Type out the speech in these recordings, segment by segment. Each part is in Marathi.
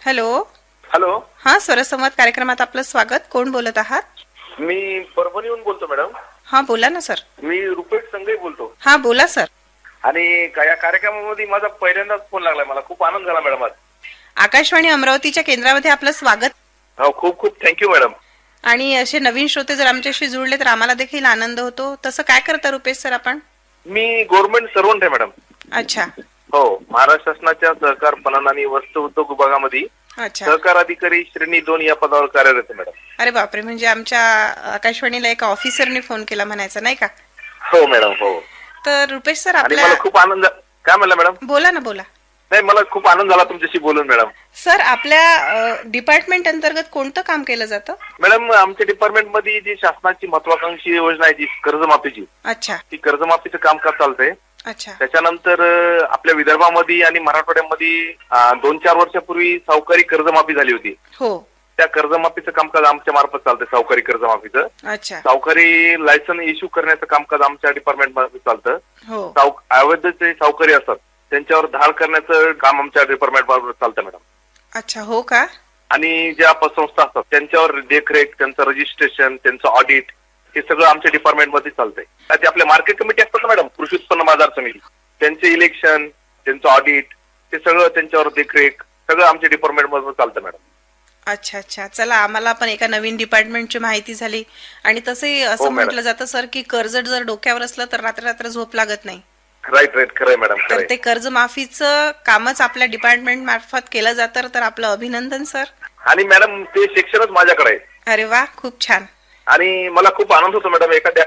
हॅलो. हॅलो. हा, स्वरसंवाद कार्यक्रमात आपलं स्वागत. कोण बोलत आहात? मी परभणीहून बोलतो मॅडम. हा, बोला ना सर. मी रुपेश संघई बोलतो. हा, बोला सर. आणि या कार्यक्रमामध्ये माझा पहिल्यांदाच फोन लागलाय. मला खूप आनंद झाला मॅडम आज. आकाशवाणी अमरावतीच्या केंद्रामध्ये आपलं स्वागत. हो, खूप खूप थँक्यू मॅडम. आणि असे नवीन श्रोते जर आमच्याशी जुळले तर आम्हाला देखील आनंद होतो. तसं काय करता रुपेश सर आपण? मी गव्हर्नमेंट सर्वंट आहे मॅडम. अच्छा. हो, महाराष्ट्र शासनाच्या सहकार पणन आणि वस्त्र उद्योग विभागामध्ये अच्छा. सहकार अधिकारी श्रेणी 2 या पदावर कार्यरत आहे मॅडम. अरे बापरे, म्हणजे आमच्या आकाशवाणीला एका ऑफिसरने फोन केला म्हणायचं नाही का? हो मॅडम, हो. तर रुपेश सर, आणि आपल्या मला खूप आनंद. काय म्हणला मॅडम? बोला ना, बोला. नाही, मला खूप आनंद झाला तुमच्याशी बोलून मॅडम. सर, आपल्या डिपार्टमेंट अंतर्गत कोणतं काम केलं जातं? मॅडम, आमच्या डिपार्टमेंट मध्ये जी शासनाची महत्वाकांक्षी योजना आहे, जी कर्जमाफीची, अच्छा. ती कर्जमाफीचं कामकाज चालतंय. अच्छा. त्याच्यानंतर आपल्या विदर्भामध्ये आणि मराठवाड्यामध्ये 2-4 वर्षापूर्वी सावकारी कर्जमाफी झाली होती. हो. त्या कर्जमाफीचं कामकाज आमच्या मार्फत चालतंय. सावकारी कर्जमाफीचं. अच्छा. सावकारी लायसन इश्यू करण्याचं कामकाज आमच्या डिपार्टमेंट मध्ये चालतं. हो. अवैध जे सावकारी असतात त्यांच्यावर धाड करण्याचं काम आमच्या डिपार्टमेंट मार्फत चालतं मॅडम. अच्छा, हो का? आणि ज्या पतसंस्था असतात त्यांच्यावर देखरेख, त्यांचं रजिस्ट्रेशन, त्यांचं ऑडिट, हे सगळं आमच्या डिपार्टमेंट मध्ये चालतंय. ते आपल्या मार्केट कमिटी असतात ना मॅडम, कृषी उत्पन्न बाजार समिती, त्यांचे इलेक्शन, त्यांचं ऑडिट, ते सगळं त्यांच्यावर देखरेख सगळं आमच्या डिपार्टमेंट मध्ये चालतं मॅडम. अच्छा अच्छा. चला, आम्हाला पण एका नवीन डिपार्टमेंटची माहिती झाली. आणि तसंही असं म्हटलं जातं सर की कर्ज जर डोक्यावर असलं तर रात्र रात्र झोप लागत नाही. राईट राईट, खरंय मॅडम. तर ते कर्जमाफीचं कामच आपल्या डिपार्टमेंट मार्फत केलं जातं, तर आपलं अभिनंदन सर. आणि मॅडम, ते शिक्षणच माझ्याकडे आहे. अरे वा, खूप छान. आणि मला खूप आनंद होतो मॅडम. एखाद्या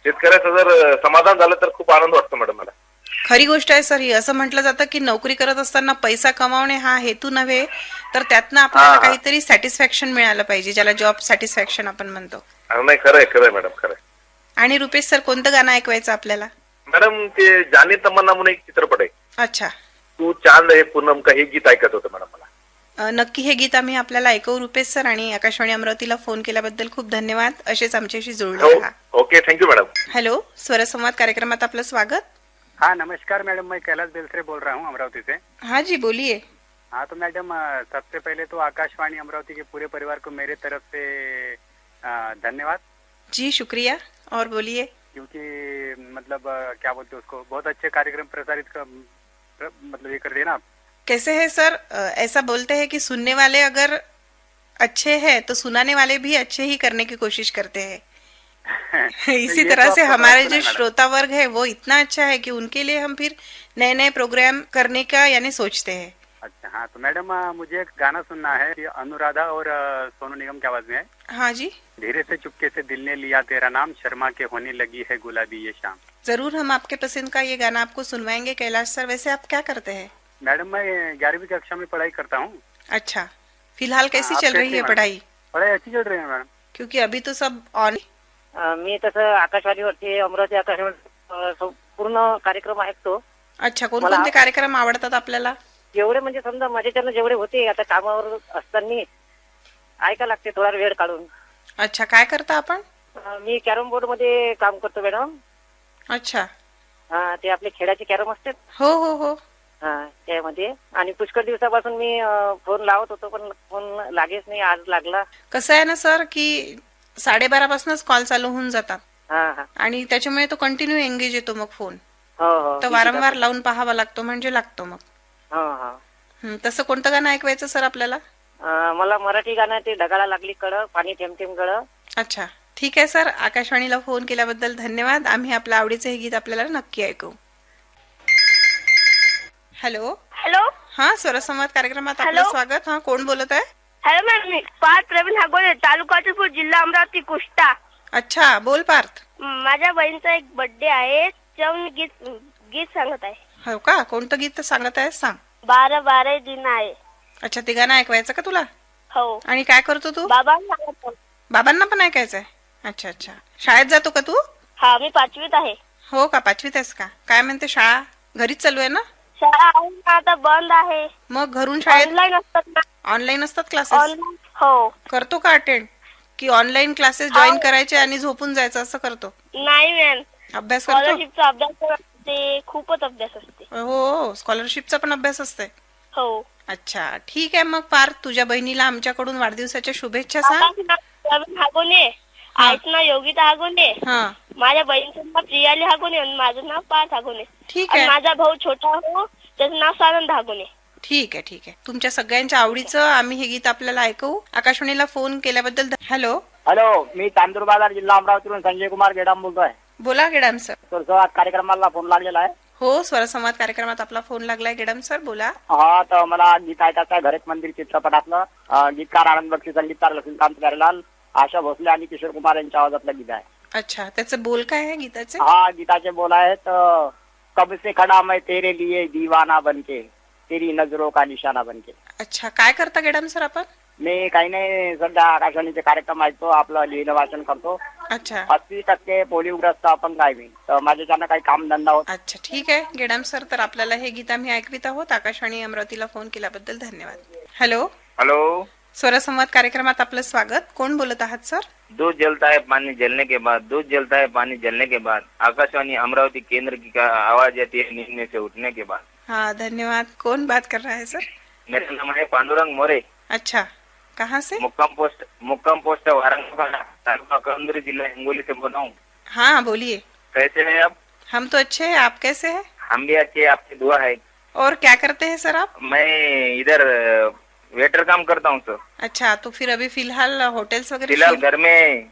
शेतकऱ्याचं जर समाधान झालं तर खूप आनंद वाटतो मॅडम मला. खरी गोष्ट आहे सर ही. असं म्हटलं जातं की नोकरी करत असताना पैसा कमावणे हा हेतू नव्हे, तर त्यातनं आपल्याला काहीतरी सॅटिस्फॅक्शन मिळालं पाहिजे, ज्याला जॉब सॅटिस्फॅक्शन आपण म्हणतो. नाही, खरंय खरंय मॅडम, खरंय. आणि रुपेश सर, कोणतं गाणं ऐकवायचं आपल्याला? मॅडम, ते जाने तमन्ना म्हणून एक चित्रपट आहे. अच्छा. तू चांद हे पूनम का, हे गीत ऐकत होतं मॅडम मला. नक्की हे गीत आम्ही आपल्याला ऐकवू रुपेश सर. आणि आकाशवाणी अमरावतीला फोन केल्याबद्दल खूप धन्यवाद. असेच आमच्याशी जुळले रहा. Okay, thank you madam. हेलो, स्वरसंवाद कार्यक्रमात आपलं स्वागत. हाँ, नमस्कार मैडम, मैं कैलाश बेलसरे बोल रहा हूँ अमरावती से। हाँ जी, बोलिए। हाँ, तो मैडम, सबसे पहले तो आकाशवाणी अमरावती के पूरे परिवार को मेरे तरफ से धन्यवाद। जी, शुक्रिया। और बोलिए। क्योंकि मतलब क्या बोलते उसको, बहुत अच्छे कार्यक्रम प्रसारित मतलब ये कर देना आप। कैसे है सर, ऐसा बोलते हैं कि सुनने वाले अगर अच्छे हैं तो सुनाने वाले भी अच्छे ही करने की कोशिश करते हैं। इसी तरह से हमारे जो श्रोता वर्ग है वो इतना अच्छा है कि उनके लिए हम फिर नए नए प्रोग्राम करने का यानी सोचते हैं। अच्छा, हाँ, तो मैडम मुझे एक गाना सुनना है, ये अनुराधा और सोनू निगम की आवाज में है। हाँ जी। धीरे से चुपके से दिल ने लिया तेरा नाम, शर्मा के होने लगी है गुलाबी ये शाम। जरूर हम आपके पसंद का ये गाना आपको सुनवाएंगे कैलाश सर। वैसे आप क्या करते हैं? मैडम, मैं 11वीं कक्षा में पढ़ाई करता हूँ। अच्छा, फिलहाल कैसी चल रही है पढ़ाई? पढ़ाई अच्छी चल रही है मैडम। क्योंकि अभी तो सब ऑन। मी तसं आकाशवाणीवरती, अमरावती आकाशवाणी पूर्ण कार्यक्रम ऐकतो। अच्छा, कोणकोणते कार्यक्रम आवडतात आपल्याला? जेवढे म्हणजे समजा माझ्याच्यानं जेवढे होते, आता कामावर असताना ऐका लागते थोडा वेळ काढून। अच्छा, काय करता आपण? मी कॅरम बोर्ड मध्ये काम करतो मॅडम। अच्छा, हा, ते आपले खेळाचे कॅरम असतात। हो हो हो, हा, त्यामध्ये। आणि पुष्कळ दिवसापासून मी फोन लावत होतो पण फोन लागेच नाही, आज लागला। कसं आहे ना सर की 12:30 पासूनच कॉल चालू होऊन जातात। हा हा, आणि त्याच्यामुळे तो कंटिन्यू एंगेज येतो मग फोन। हो हो, तर वारंवार लावून पाहावा लागतो, म्हणजे लागतो मग। हा हा, तसं कोणतं गाणं ऐकवायचं सर आपल्याला? मला मराठी गाणं ते ढगाळा लागली कळ, पाणी थेंब थेंब गळ। अच्छा, ठीक आहे सर, आकाशवाणीला फोन केल्याबद्दल धन्यवाद. आम्ही आपलं आवडीचं हे गीत आपल्याला नक्की ऐकू. हॅलो. हॅलो. हा, स्वरसंवाद कार्यक्रमात आपलं स्वागत. हा, कोण बोलत आहे? हॅलो मॅम, मी पार्थ प्रवीण हागोले, तालुका चिपळूण, जिल्हा अमरावती, कुष्टा। अच्छा, बोल पार्थ. माझ्या बहिणीचा एक बर्थडे आहे, त्यामुळे गीत सांगत आहे। हो का, कोणतं गीत सांगत आहे सांग. 12 दिन आहे। अच्छा, ते गाणं ऐकवायचं का तुला? हो। आणि काय करतो तू? बाबांना पण ऐकायचंय? अच्छा अच्छा, शाळेत जातो का तू? हा, मी 5वीत आहे। हो का, 5वीत आहेस का? काय म्हणते शाळा? घरीच चालू आहे ना? शाळा आता बंद आहे। मग घरून शाळेत ऑनलाईन असतात ना? ऑनलाईन असतात क्लासेस? हो। करतो का अटेंड, की ऑनलाईन क्लासेस जॉईन करायचे आणि झोपून जायचं असं करतो? नाही मॅम, अभ्यास करतो? स्कॉलरशिपचा अभ्यास असते, खूपच अभ्यास असते। हो, स्कॉलरशिपचा पण अभ्यास असते। हो. अच्छा ठीक आहे, मग पार्थ तुझ्या बहिणीला आमच्याकडून वाढदिवसाच्या शुभेच्छा सांग. आकाश नाव प्रवीण हागोने, आईचं नाव योगिता हागोने, हा माझ्या बहिणीचं नाव प्रियाली हागोने आणि माझं नाव पार्थ हागोने. ठीक आणि आहे माझा भाऊ छोटा हो, त्याचं नाव सानंद हागोने. ठीक आहे ठीक आहे. तुमच्या सगळ्यांच्या आवडीचं आम्ही हे गीत आपल्याला ऐकवू. आकाशवाणीला फोन केल्याबद्दल हॅलो. हॅलो, मी तांदूर बाजार जिल्हा अमरावतीवरून संजय कुमार गेडाम बोलतोय. बोला गेडाम सर. तर आज कार्यक्रमाला फोन लागलेला आहे. हो, स्वरसंवाद कार्यक्रमात आपला फोन लागलाय गेडाम सर, बोला. हा, तर मला गीत ऐकायचं आहे घर एक मंदिर चित्रपटातलं. गीतकार आनंद बक्षी, संगीतकार लक्ष्मीकांत प्यारेलाल, आशा भोसले आणि किशोर कुमार यांच्या आवाजातलं गीत आहे. अच्छा, त्याचं बोल काय आहे गीताचे? हा, गीताचे बोल आहेत. कब से खडा मैं तेरे लिए दीवाना बनके, तेरी नजरों का निशाना बनके. अच्छा, काय करता गेडाम सर आपण? मी काही नाही, सध्या आकाशवाणीचे कार्यक्रम ऐकतो, आपलं लिहिणं वाचन करतो. अच्छा 80% पोलिओग्रस्त अपंग आहे मी, तर माझ्याच्यानं काही काम धंदा होत. अच्छा ठीक आहे गेडाम सर, तर आपल्याला हे गीत आम्ही ऐकवित आहोत. आकाशवाणी अमरावतीला फोन केल्याबद्दल धन्यवाद. हॅलो. हॅलो. स्वरसंवाद कार्यक्रमात आपलं स्वागत. कोण बोलत आहात सर? दूध जलता है पानी जलने के बाद, दूध जलता है पानी जलने के बाद, आकाशवाणी अमरावती केंद्र की आवाज आती है नींद में से उठने के बाद. हाँ धन्यवाद. कौन बात कर रहा है सर? मेरा नाम है पांडुरंग मोरे. अच्छा, कहाँ से? मुक्काम पोस्ट वारंगपाड़ा, तालुका कौंदरी, जिला हिंगोली से बोल रहा हूँ. हाँ बोलिए. कैसे हैं आप? हम तो अच्छे हैं, आप कैसे हैं? हम भी अच्छे हैं, आपकी दुआ है. और क्या करते हैं सर आप? मैं इधर वेटर काम करता हूँ सर. अच्छा, तो फिर अभी फिलहाल होटल्स वगैरह फिलहाल घर में.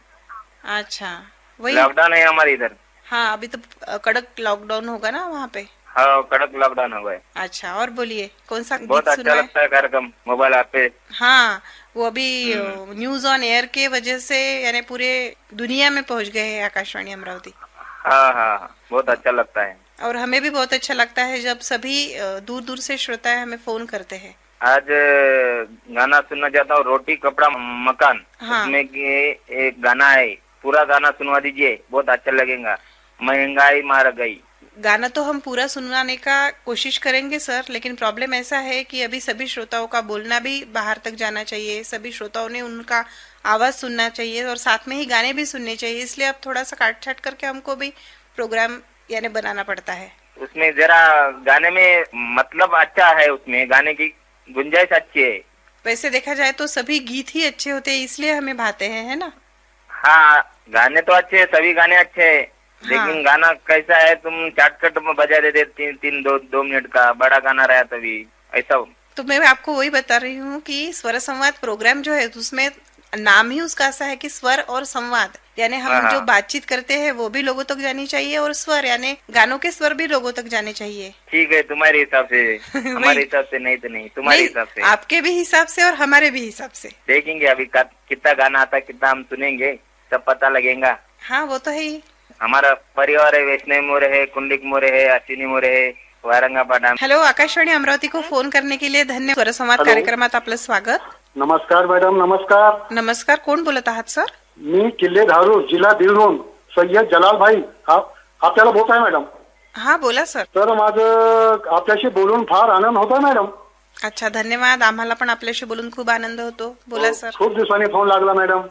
अच्छा, वही. लॉकडाउन है हमारे इधर. हाँ, अभी तो कड़क लॉकडाउन होगा ना वहाँ पे. हाँ, कड़क लॉकडाउन हो गए. अच्छा, और बोलिए कौन सा बहुत गीत अच्छा सुनना है? लगता है कार्यक्रम मोबाइल आप पे. हाँ, वो अभी न्यूज ऑन एयर के वजह से यानी पूरे दुनिया में पहुंच गए हैं आकाशवाणी अमरावती. हाँ हाँ, बहुत अच्छा लगता है. और हमें भी बहुत अच्छा लगता है जब सभी दूर दूर से श्रोता हमें फोन करते हैं. आज गाना सुनना चाहता हूँ, रोटी कपड़ा मकान. हाँ. उसमें एक गाना है, पूरा गाना सुनवा दीजिए, बहुत अच्छा लगेगा. महंगाई मार गई. गाना तो हम पूरा सुनाने का कोशिश करेंगे सर, लेकिन प्रॉब्लम ऐसा है कि अभी सभी श्रोताओं का बोलना भी बाहर तक जाना चाहिए, सभी श्रोताओं ने उनका आवाज सुनना चाहिए और साथ में ही गाने भी सुनने चाहिए. इसलिए अब थोड़ा सा काट छाट करके हमको भी प्रोग्राम यानी बनाना पड़ता है. उसमें जरा गाने में मतलब अच्छा है, उसमें गाने की गुंजाइश अच्छी है. वैसे देखा जाए तो सभी गीत ही अच्छे होते हैं, इसलिए हमें भाते हैं, है ना? हाँ, गाने तो अच्छे है, सभी गाने अच्छे है. लेकिन हाँ. गाना कैसा है, तुम चाटकट में बजा देते 3-2 मिनट का, बड़ा गाना रहा तभी ऐसा. तो मैं आपको वही बता रही हूँ कि स्वर संवाद प्रोग्राम जो है उसमें नाम ही उसका ऐसा है कि स्वर और संवाद, यानी हम हाँ. जो बातचीत करते हैं वो भी लोगों तक जानी चाहिए और स्वर यानी गानों के स्वर भी लोगों तक जाने चाहिए. ठीक है, तुम्हारे हिसाब से. हमारे हिसाब से नहीं तो नहीं, तुम्हारे हिसाब से. आपके भी हिसाब से और हमारे भी हिसाब से. देखेंगे अभी कितना गाना आता है, कितना हम सुनेंगे, सब पता लगेगा. हाँ वो तो है ही. हमारा परिवार है, वैष्णव मोरे है, कुंडलिक मोरे है, अश्विनी मोरे है, वारंगापाडा. हॅलो, आकाशवाणी अमरावती को फोन करने के लिए धन्यवाद. स्वर संवाद कार्यक्रमात आपलं स्वागत. नमस्कार मॅडम. नमस्कार. नमस्कार. कोण बोलत आहात सर? मी किल्ले धारूर, जिल्हा दिलरोन, सय्यद जलाल भाई आपल्याला बोलत आहे मॅडम. हा बोला सर. तर माझं आपल्याशी बोलून फार आनंद होतोय मॅडम. अच्छा धन्यवाद. आम्हाला पण आपल्याशी बोलून खूप आनंद होतो. बोला सर. खूप दिवसांनी फोन लागला मॅडम,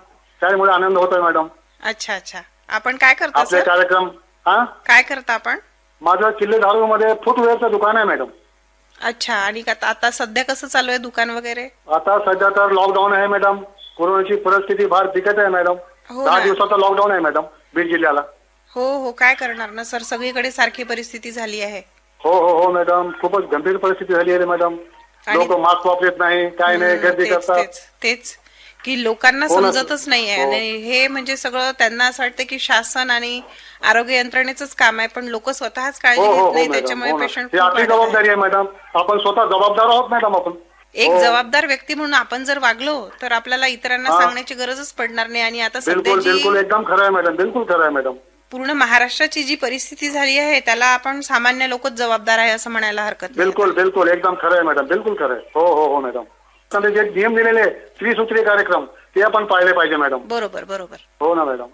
त्यामुळे आनंद होतोय मॅडम. अच्छा अच्छा. आपण काय करता आपले सर? कार्यक्रम काय करता आपण? माझं किल्ले धारूर मध्ये फुटवेअरचं दुकान आहे मॅडम. अच्छा. आणि आता सध्या कसं चालू आहे दुकान वगैरे? आता सध्या तर लॉकडाऊन आहे मॅडम. कोरोनाची परिस्थिती फार बिकट आहे मॅडम. हो 10 ना. दिवसाचा लॉकडाऊन आहे मॅडम बीड जिल्ह्याला. हो हो, काय करणार ना सर, सगळीकडे सारखी परिस्थिती झाली आहे. हो हो हो मॅडम, खूपच गंभीर परिस्थिती झाली आहे मॅडम. लोक मास्क वापरत नाही, काय नाही, गर्दी करतात. तेच की लोकांना हो ना. समजतच नाहीये. हो. आणि हे म्हणजे सगळं त्यांना असं वाटतं की शासन आणि आरोग्य यंत्रणेचंच काम आहे, पण लोक स्वतःच काळजी हो हो घेत हो नाही, मॅडम. त्याच्यामुळे हो ना. पेशंट ही आपली जबाबदारी आहे मॅडम. आपण स्वतः जबाबदार आहोत मॅडम. आपण एक हो. जबाबदार व्यक्ती म्हणून आपण जर वागलो तर आपल्याला इतरांना हा. सांगण्याची गरजच पडणार नाही. आणि आता बिलकुल सध्या बिलकुल जी एकदम खरं आहे मॅडम. बिलकुल खरं आहे मॅडम. पूर्ण महाराष्ट्राची जी परिस्थिती झाली आहे त्याला आपण सामान्य लोकच जबाबदार आहे असं म्हणायला हरकत नाही. बिलकुल बिलकुल एकदम खरं आहे मॅडम. बिलकुल खरं आहे. हो हो हो मॅडम. जे नियम दिलेले त्रिसूत्री कार्यक्रम ते आपण पाहिले पाहिजे मॅडम. बरोबर बरोबर. हो ना मॅडम.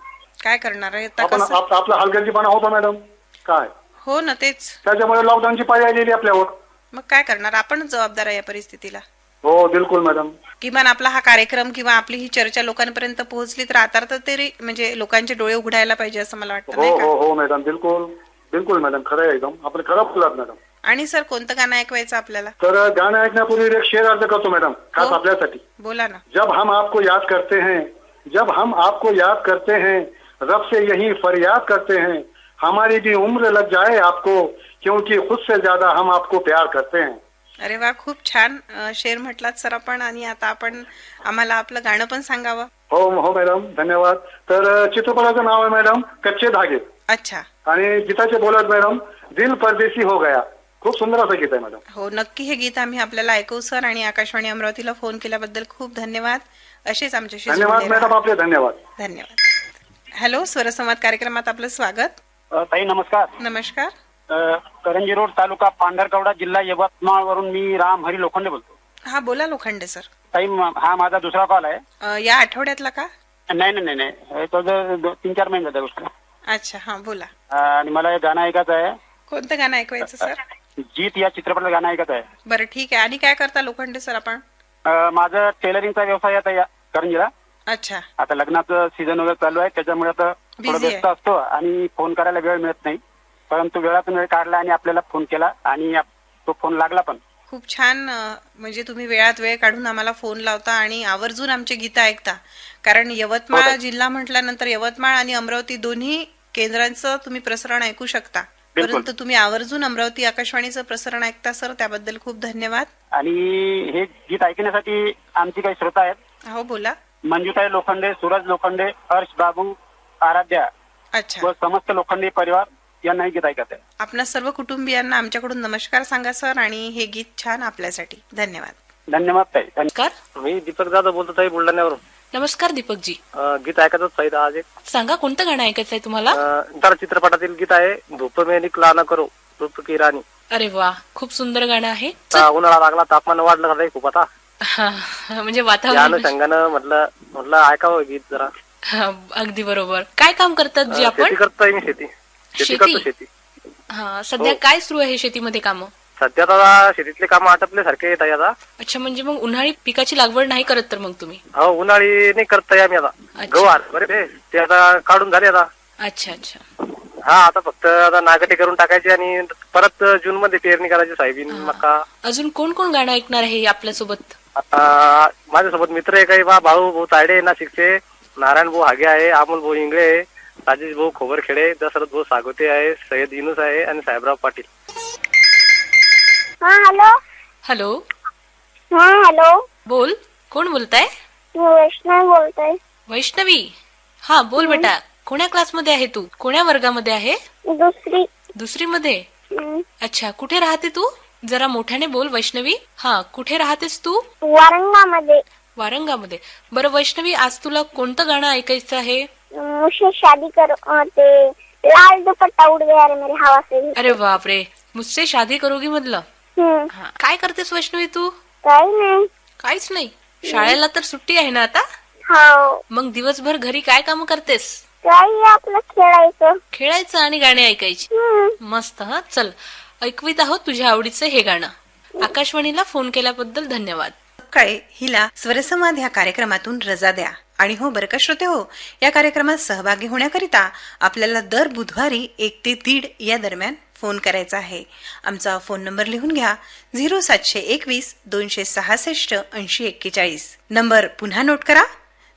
काय करणार आहे आता आपण कसं? आपला हलगर्जीपणा होतो मॅडम. काय हो ना, तेच. त्याच्यामुळे लॉकडाऊनची पाळी आलेली आपल्यावर. मग काय करणार, आपणच जबाबदार आहे या परिस्थितीला. हो बिलकुल मॅडम. किमान आपला हा कार्यक्रम किंवा आपली ही चर्चा लोकांपर्यंत पोहोचली तर आता तर तरी म्हणजे लोकांचे डोळे उघडायला पाहिजे असं मला वाटतं, हो नाही हो का? हो मॅडम. बिलकुल बिलकुल मॅडम. खरं आहे एकदम. आपण खरं बोललात मॅडम. आणि सर कोणतं गाणं ऐकवायचं आपल्याला? तर गाणं ऐकण्यापूर्वी एक शेर अर्ज करतो मॅडम, खास आपल्यासाठी. बोला ना. जब हम आपको याद करते हैं, जब हम आपको याद करते हैं, रब से यही फरियाद करते हैं, हमारी भी उम्र लग जाए आपको, क्योंकि खुद से ज्यादा हम आपको प्यार करते हैं. अरे वा, खूप छान शेर म्हटलात सर आपण. आणि आता आपण आम्हाला आपलं गाणं पण सांगावं. हो हो मॅडम, धन्यवाद. तर चित्रपटाचं नाव आहे मॅडम कच्चे धागे. अच्छा. आणि गीताचे बोलत मॅडम दिल परदेसी हो गया. खूप सुंदर असं गीत आहे मॅडम. हो, नक्की हे गीत आम्ही आपल्याला ऐकवू सर. आणि आकाशवाणी अमरावतीला फोन केल्याबद्दल खूप धन्यवाद. असेच आमच्याशी धन्यवाद मॅडम, आपले धन्यवाद. धन्यवाद. हॅलो, स्वरसंवाद कार्यक्रमात आपलं स्वागत. ताई नमस्कार. नमस्कार. करंजी रोड, तालुका पांढरकवडा, जिल्हा यवतमाळ वरून मी राम हरी लोखंडे बोलतो. हा, बोला लोखंडे सर. ताई हा माझा दुसरा कॉल आहे. या आठवड्यातला का? नाही नाही नाही नाही, तो 3-4 महिने झाले गोष्ट. अच्छा, हा बोला. आणि मला एक गाणं ऐकायचं आहे. कोणतं गाणं ऐकवायचं सर? जीत या चित्रपटाचं गाणं ऐकायचं आहे. बरं, ठीक आहे. आणि काय करता लोखंडे सर आपण? माझं टेलरिंगचा व्यवसाय आता या करंजीला. अच्छा. आता लग्नाचं सीझन वगैरे चालू आहे, त्याच्यामुळे आता थोडं Busy व्यस्त असतो आणि फोन करायला वेळ मिळत नाही. परंतु वेळातून वेळ काढला आणि आपल्याला फोन केला आणि तो फोन लागला पण. खूप छान. म्हणजे तुम्ही वेळात वेळ काढून आम्हाला फोन लावता आणि आवर्जून आमचे गीतं ऐकता. कारण यवतमाळ जिल्हा म्हटल्यानंतर यवतमाळ आणि अमरावती दोन्ही केंद्रांचं तुम्ही प्रसारण ऐकू शकता. परंतु तुम्ही आवर्जून अमरावती आकाशवाणीचं प्रसारण ऐकता सर, त्याबद्दल खूप धन्यवाद. आणि हे गीत ऐकण्यासाठी आमची काही श्रोता आहेत. हो, बोला. मंजुताई लोखंडे, सूरज लोखंडे, हर्ष बाबू, आराध्या अच्छा. व समस्त लोखंडे परिवार यांना हे गीत ऐकत आहे. आपल्या सर्व कुटुंबियांना आमच्याकडून नमस्कार सांगा सर. आणि हे गीत छान आपल्यासाठी. धन्यवाद. धन्यवाद ताई. नमस्कार, मी दीपक दादा बोलतो ताई, बुलढाण्यावरून. नमस्कार दीपकजी. गीत ऐकायचं ताई आज एक. सांगा कोणतं गाणं ऐकायचं आहे तुम्हाला? तर चित्रपटातील गीत आहे धूप में निकला न करो रूप की राणी. अरे वा, खूप सुंदर गाणं आहे. उन्हाळा लागला, तापमान वाढलं का खूप आता, म्हणजे या वातावरण. अनुषंगानं म्हटलं ऐकावं गीत जरा. अगदी बरोबर. काय काम करतात जी आपण? शेती करतोय मी. शेती करतो. शेती. हा, सध्या काय सुरू आहे शेतीमध्ये काम? सध्या आता शेतीतले काम आटपले सारखे येत आहे आता. अच्छा, म्हणजे मग उन्हाळी पिकाची लागवड नाही करत तर मग तुम्ही? हो, उन्हाळी नाही करताय आम्ही आता. गव्हार बरे ते आता काढून झाले आता. अच्छा अच्छा. हा, आता फक्त आता नागटी करून टाकायची आणि परत जून मध्ये पेरणी करायची सोयाबीन, मका. अजून कोण कोण गाणं ऐकणार आहे आपल्यासोबत? माझ्यासोबत मित्र आहे काही भाऊ तायडे नाशिकचे, नारायण भाऊ हागे आहे, अमोल भाऊ इंगळे आहे, राजेश भाऊ खोबरखेडे, दशरथ भाऊ सागोते आहे, सय्यद इनुस आहे आणि साहेबराव पाटील. हा, हॅलो. हॅलो. हा, हॅलो. बोल, कोण बोलताय? वैष्णवी बोलताय. वैष्णवी. हा, बोल बेटा. कोण्या क्लासमध्ये आहे तू? कोण्या वर्गामध्ये आहे? दुसरी मध्ये. अच्छा, कुठे राहते तू? जरा मोठ्याने बोल वैष्णवी. हा, कुठे राहतेस तू? वारंगामध्ये. वारंगामध्ये. बरं वैष्णवी, आज तुला कोणतं गाणं ऐकायचं आहे? मुझसे शादी करो, ते लाल दुपट्टा उड गया रे मेरे हवा से. अरे बापरे, मुझसे शादी करोगी मधलं. काय करतेस वैष्णवी तू? काही नाही. काहीच नाही. शाळेला तर सुट्टी आहे ना आता? हो. मग दिवसभर घरी काय काम करतेस? काही आपलं खेळायचं आणि गाणे ऐकायची. मस्त. हा, चल ऐकवीत आहोत तुझ्या आवडीचं हे गाणं. आकाशवाणीला फोन केल्याबद्दल धन्यवाद. काय हिला स्वरसंवाद ह्या कार्यक्रमातून रजा द्या. आणि हो बरं का श्रोते हो, या कार्यक्रमात सहभागी होण्याकरिता आपल्याला दर बुधवारी 1 ते 1:30 या दरम्यान फोन करायचा आहे. आमचा फोन नंबर लिहून घ्या. 0721 266 8041. नंबर पुन्हा नोट करा.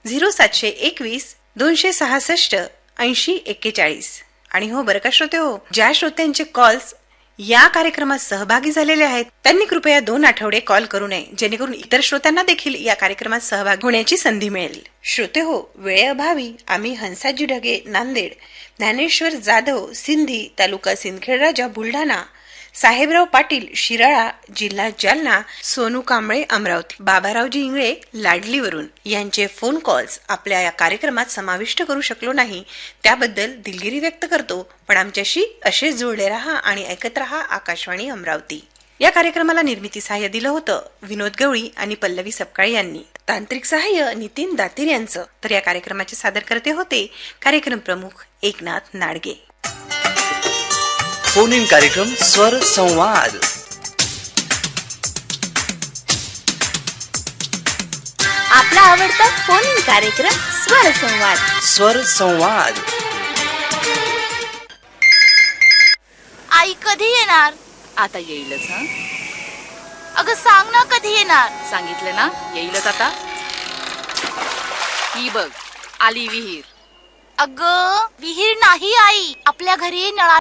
0721 266 8041. आणि हो बरं का श्रोते हो, ज्या श्रोत्यांचे कॉल्स या कार्यक्रमात सहभागी झालेले आहेत त्यांनी कृपया 2 आठवडे कॉल करू नये, जेणेकरून इतर श्रोत्यांना देखील या कार्यक्रमात सहभागी होण्याची संधी मिळेल. श्रोते हो, वेळेअभावी आम्ही हंसाजी ढगे नांदेड, ज्ञानेश्वर जाधव सिंधी तालुका सिंदखेडराजा बुलढाणा, साहेबराव पाटील शिराळा जिल्हा जालना, सोनू कांबळे अमरावती, बाबारावजी इंगळे लाडलीवरून यांचे फोन कॉल्स आपल्या या कार्यक्रमात समाविष्ट करू शकलो नाही, त्याबद्दल दिलगिरी व्यक्त करतो. पण आमच्याशी असेच जोडले रहा आणि ऐकत रहा आकाशवाणी अमरावती. या कार्यक्रमाला निर्मिती सहाय्य दिलं होतं विनोद गवळी आणि पल्लवी सपकाळे यांनी. तांत्रिक सहाय्य नितीन दातीर यांचं. तर या कार्यक्रमाचे सादरकर्ते होते कार्यक्रम प्रमुख एकनाथ नाडगे. फोन इन कार्यक्रम स्वर संवाद. आपला आवडता फोन इन कार्यक्रम स्वर संवाद. स्वर संवाद. आई कधी येणार? आता येईलच. हा अगं सांग ना कधी येणार. सांगितलं ना येईलच आता. ही बघ आली विहीर. अगं विहीर नाही आई, आपल्या घरी नळा